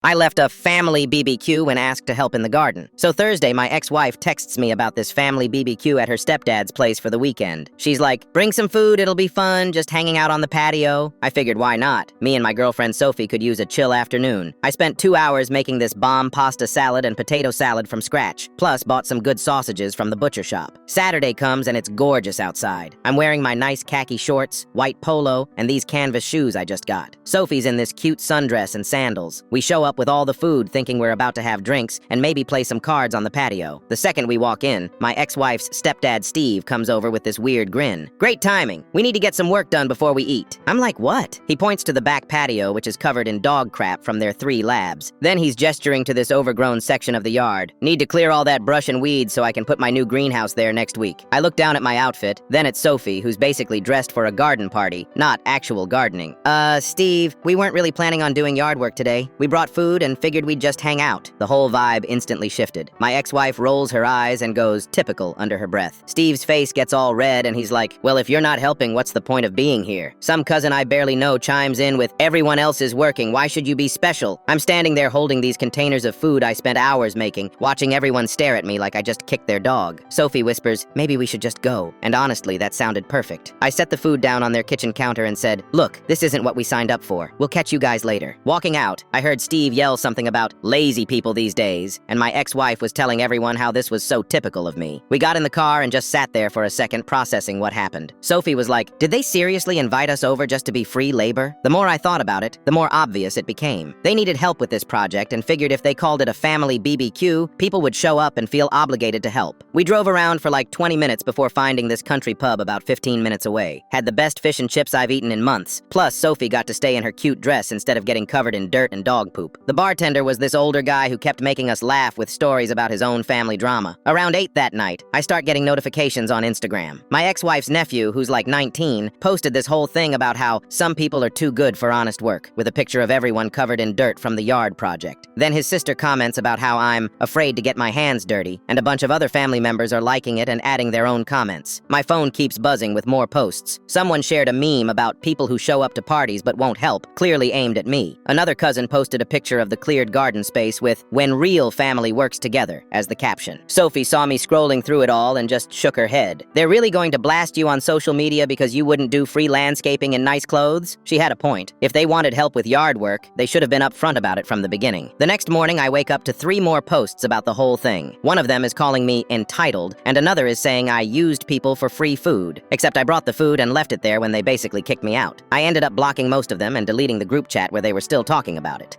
I left a family BBQ when asked to help in the garden. So Thursday, my ex-wife texts me about this family BBQ at her stepdad's place for the weekend. She's like, bring some food, it'll be fun, just hanging out on the patio. I figured why not? Me and my girlfriend Sophie could use a chill afternoon. I spent 2 hours making this bomb pasta salad and potato salad from scratch, plus bought some good sausages from the butcher shop. Saturday comes and it's gorgeous outside. I'm wearing my nice khaki shorts, white polo, and these canvas shoes I just got. Sophie's in this cute sundress and sandals. We show up with all the food thinking we're about to have drinks and maybe play some cards on the patio. The second we walk in, my ex-wife's stepdad Steve comes over with this weird grin. Great timing. We need to get some work done before we eat. I'm like, what? He points to the back patio, which is covered in dog crap from their 3 labs. Then he's gesturing to this overgrown section of the yard. Need to clear all that brush and weeds so I can put my new greenhouse there next week. I look down at my outfit, then at Sophie, who's basically dressed for a garden party, not actual gardening. Steve, we weren't really planning on doing yard work today. We brought food and figured we'd just hang out. The whole vibe instantly shifted. My ex-wife rolls her eyes and goes typical under her breath. Steve's face gets all red and he's like, well, if you're not helping, what's the point of being here? Some cousin I barely know chimes in with, everyone else is working, why should you be special? I'm standing there holding these containers of food I spent hours making, watching everyone stare at me like I just kicked their dog. Sophie whispers, maybe we should just go. And honestly, that sounded perfect. I set the food down on their kitchen counter and said, look, this isn't what we signed up for. We'll catch you guys later. Walking out, I heard Steve yell something about lazy people these days, and my ex-wife was telling everyone how this was so typical of me. We got in the car and just sat there for a second processing what happened. Sophie was like, did they seriously invite us over just to be free labor? The more I thought about it, the more obvious it became. They needed help with this project and figured if they called it a family BBQ, people would show up and feel obligated to help. We drove around for like 20 minutes before finding this country pub about 15 minutes away. Had the best fish and chips I've eaten in months. Plus, Sophie got to stay in her cute dress instead of getting covered in dirt and dog poop. The bartender was this older guy who kept making us laugh with stories about his own family drama. Around 8 that night, I start getting notifications on Instagram. My ex-wife's nephew, who's like 19, posted this whole thing about how some people are too good for honest work, with a picture of everyone covered in dirt from the yard project. Then his sister comments about how I'm afraid to get my hands dirty, and a bunch of other family members are liking it and adding their own comments. My phone keeps buzzing with more posts. Someone shared a meme about people who show up to parties but won't help, clearly aimed at me. Another cousin posted a picture of the cleared garden space with, when real family works together, as the caption. Sophie saw me scrolling through it all and just shook her head. They're really going to blast you on social media because you wouldn't do free landscaping in nice clothes? She had a point. If they wanted help with yard work, they should have been upfront about it from the beginning. The next morning, I wake up to 3 more posts about the whole thing. One of them is calling me entitled, and another is saying I used people for free food. Except I brought the food and left it there when they basically kicked me out. I ended up blocking most of them and deleting the group chat where they were still talking about it.